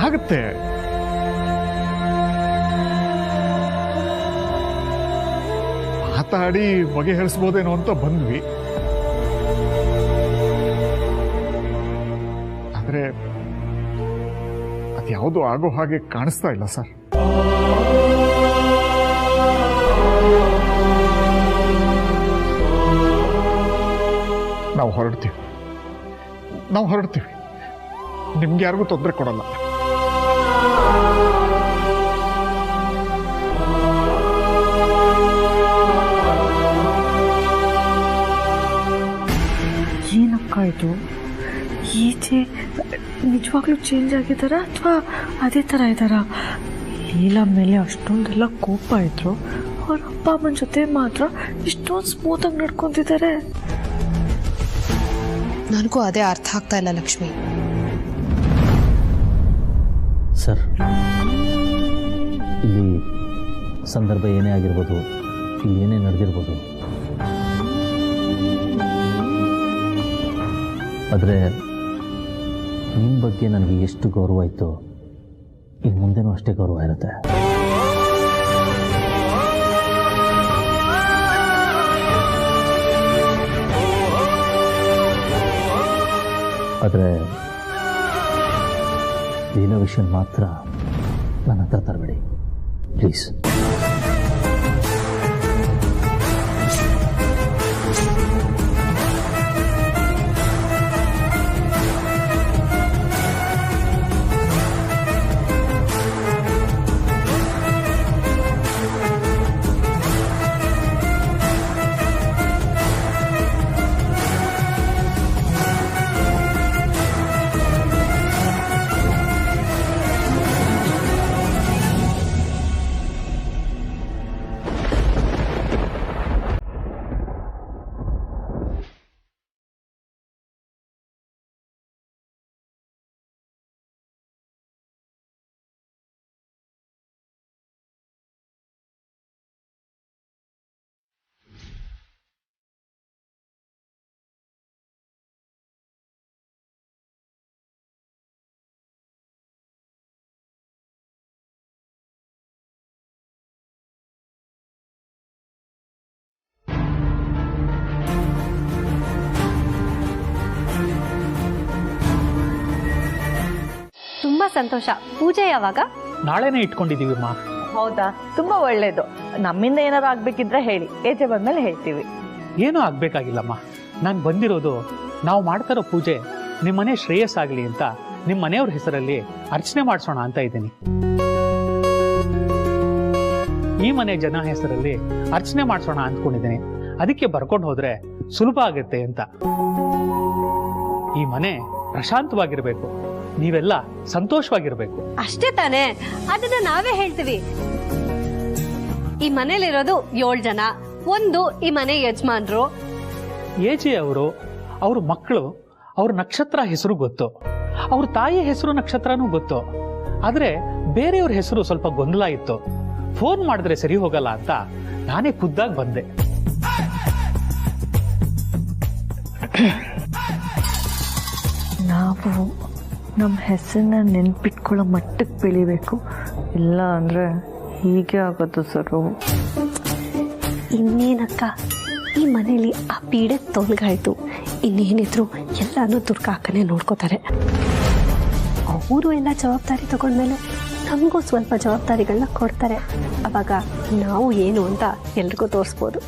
ಆಗುತ್ತೆ. ಮಾತಾಡಿ ಬಗೆಹರಿಸ್ಬೋದೇನೋ ಅಂತ ಬಂದ್ವಿ. ಆದ್ರೆ ಅದ್ಯಾವುದು ಆಗೋ ಹಾಗೆ ಕಾಣಿಸ್ತಾ ಇಲ್ಲ ಸರ್. ನಾವು ಹೊರಡ್ತೀವಿ. ನಿಮ್ಗೆ ಯಾರಿಗೂ ತೊಂದರೆ ಕೊಡಲ್ಲ. ಏನಕ್ಕ ಇದು? ಈಚೆ ನಿಜವಾಗ್ಲೂ ಚೇಂಜ್ ಆಗಿದಾರ ಅಥವಾ ಅದೇ ಥರ ಇದ್ದಾರಾ? ಲೀಲಾ ಮೇಲೆ ಅಷ್ಟೊಂದೆಲ್ಲ ಕೋಪ ಇದ್ರು, ಅವ್ರ ಅಪ್ಪ ಅಮ್ಮನ ಜೊತೆ ಮಾತ್ರ ಇಷ್ಟೊಂದು ಸ್ಮೂತಾಗಿ ನಡ್ಕೊಂತಿದ್ದಾರೆ. ನನಗೂ ಅದೇ ಅರ್ಥ ಆಗ್ತಾ ಇಲ್ಲ ಲಕ್ಷ್ಮಿ. ಸರ್, ಇಲ್ಲಿ ಸಂದರ್ಭ ಏನೇ ಆಗಿರ್ಬೋದು, ಇಲ್ಲಿ ಏನೇ ನಡೆದಿರ್ಬೋದು, ಆದರೆ ನಿಮ್ಮ ಬಗ್ಗೆ ನನಗೆ ಎಷ್ಟು ಗೌರವ ಇತ್ತು, ಇನ್ನು ಮುಂದೆನೂ ಅಷ್ಟೇ ಗೌರವ ಇರುತ್ತೆ. ಆದರೆ ಏನೋ ವಿಷಯ ಮಾತ್ರ ನನ್ನ ಹತ್ರ ತರಬೇಡಿ ಪ್ಲೀಸ್. ತುಂಬಾ ಸಂತೋಷ. ಪೂಜೆ ಯಾವಾಗ? ನಾಳೆನೇ ಇಟ್ಕೊಂಡಿದೀವಿ ಅಮ್ಮ. ಹೌದಾ? ತುಂಬಾ ಒಳ್ಳೇದು. ನಮ್ಮಿಂದ ಏನಾದ್ರು ಆಗ್ಬೇಕಿದ್ರೆ ಹೇಳಿ, ಏಜೆ ಬಂದ್ಮೇಲೆ ಹೇಳ್ತೀವಿ. ಏನೂ ಆಗ್ಬೇಕಾಗಿಲ್ಲಮ್ಮ. ನಾನು ಬಂದಿರೋದು ನಾವು ಮಾಡ್ತಾರೋ ಪೂಜೆ ನಿಮ್ಮನೆ ಶ್ರೇಯಸ್ಸಾಗಲಿ ಅಂತ ನಿಮ್ಮ ಮನೆಯವ್ರ ಹೆಸರಲ್ಲಿ ಅರ್ಚನೆ ಮಾಡಿಸೋಣ ಅಂತ ಇದ್ದೀನಿ. ಈ ಮನೆ ಜನ ಹೆಸರಲ್ಲಿ ಅರ್ಚನೆ ಮಾಡಿಸೋಣ ಅಂದ್ಕೊಂಡಿದ್ದೀನಿ. ಅದಕ್ಕೆ ಬರ್ಕೊಂಡು ಹೋದ್ರೆ ಸುಲಭ ಆಗುತ್ತೆ ಅಂತ. ಈ ಮನೆ ಪ್ರಶಾಂತವಾಗಿರ್ಬೇಕು, ನೀವೆಲ್ಲ ಸಂತೋಷವಾಗಿರ್ಬೇಕು. ಅಷ್ಟೇ ತಾನೇ, ಅದನ್ನ ನಾವೇ ಹೇಳ್ತೀವಿ. ಈ ಮನೇಲಿರೋದು 7 ಜನ, ಒಂದು ಈ ಮನೆ ಯಜಮಾನ್ರು. ಏಜೆ ಅವರು, ಅವ್ರ ಮಕ್ಕಳು, ಅವ್ರ ನಕ್ಷತ್ರ ಹೆಸರು ಗೊತ್ತು, ಅವ್ರ ತಾಯಿ ಹೆಸರು ನಕ್ಷತ್ರನೂ ಗೊತ್ತು. ಆದ್ರೆ ಬೇರೆಯವ್ರ ಹೆಸರು ಸ್ವಲ್ಪ ಗೊಂದಲ ಇತ್ತು. ಫೋನ್ ಮಾಡಿದ್ರೆ ಸರಿ ಹೋಗಲ್ಲ ಅಂತ ನಾನೇ ಖುದ್ದಾಗಿ ಬಂದೆ. ನಾವು ನಮ್ಮ ಹೆಸರನ್ನ ನೆನ್ಪಿಟ್ಕೊಳ್ಳೋ ಮಟ್ಟಕ್ಕೆ ಬೆಳಿಬೇಕು, ಇಲ್ಲ ಅಂದ್ರೆ ಹೀಗೆ ಆಗೋದು ಸರ್. ಇನ್ನೇನಕ್ಕ, ಈ ಮನೇಲಿ ಆ ಪೀಡೆ ತೊಲಗಾಯ್ತು. ಇನ್ನೇನಿದ್ರು ಎಲ್ಲಾನು ದುರ್ಗಾಕನೇ ನೋಡ್ಕೋತಾರೆ. ಅವರು ಎಲ್ಲ ಜವಾಬ್ದಾರಿ ತಗೊಂಡ್ಮೇಲೆ ನಮಗೂ ಸ್ವಲ್ಪ ಜವಾಬ್ದಾರಿಗಳನ್ನ ಕೊಡ್ತಾರೆ. ಅವಾಗ ನಾವು ಏನು ಅಂತ ಎಲ್ರಿಗೂ ತೋರಿಸ್ಬೋದು.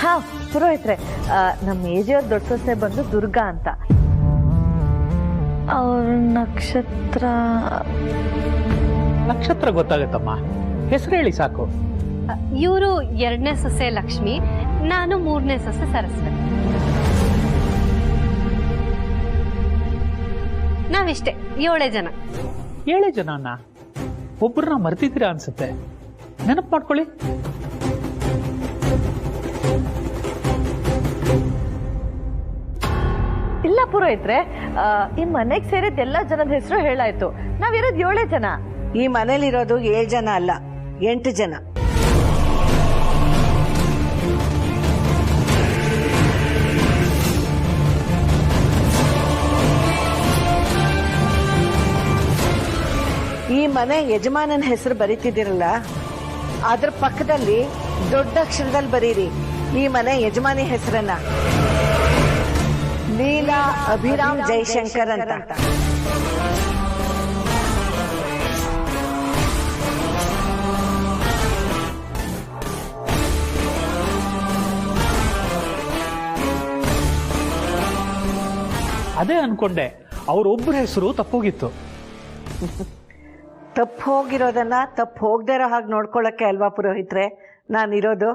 ಹಾ ಪುರೋಹಿತ್ರೆ, ನಮ್ಮ ಏಜಿಯವ್ರ ದೊಡ್ಡ ಸೊಸೆ ಬಂದು ದುರ್ಗಾ ಅಂತ. ಅವ್ರ ನಕ್ಷತ್ರ ಗೊತ್ತಾಗತ್ತಮ್ಮ, ಹೆಸರು ಹೇಳಿ ಸಾಕು. ಇವರು 2ನೇ ಸೊಸೆ ಲಕ್ಷ್ಮಿ, ನಾನು 3ನೇ ಸೊಸೆ ಸರಸ್ವತಿ. ನಾವಿಷ್ಟೇ 7 ಜನ. 7 ಜನನ ಒಬ್ಬರನ್ನ ಮರ್ತಿದ್ದೀರಾ ಅನ್ಸುತ್ತೆ, ನೆನಪು ಮಾಡ್ಕೊಳ್ಳಿ. ಇಲ್ಲ ಪುರೋಹಿತ್ರೆ, ಈ ಮನೆಗೆ ಸೇರಿದ ಎಲ್ಲ ಜನದ ಹೆಸರು ಹೇಳಾಯ್ತು. ನಾವಿರೋದು 7 ಜನ. ಈ ಮನೇಲಿರೋದು 7 ಜನ ಅಲ್ಲ, 8 ಜನ. ಈ ಮನೆ ಯಜಮಾನನ ಹೆಸರು ಬರೀತಿದ್ದೀರಲ್ಲ, ಅದ್ರ ಪಕ್ಕದಲ್ಲಿ ದೊಡ್ಡ ಅಕ್ಷರದಲ್ಲಿ ಬರೀರಿ ಈ ಮನೆ ಯಜಮಾನಿ ಹೆಸರನ್ನ, ಲೀಲಾ ಅಭಿರಾಮ್ ಜೈಶಂಕರ್ ಅಂತ. ಅದೇ ಅನ್ಕೊಂಡೆ, ಅವ್ರೊಬ್ಬರ ಹೆಸರು ತಪ್ಪೋಗಿತ್ತು. ತಪ್ಪು ಹೋಗಿರೋದನ್ನ ತಪ್ಪು ಹೋಗದೇ ಇರೋ ಹಾಗೆ ನೋಡ್ಕೊಳ್ಳೋಕ್ಕೆ ಅಲ್ವಾ ಪುರೋಹಿತ್ರೆ ನಾನಿರೋದು.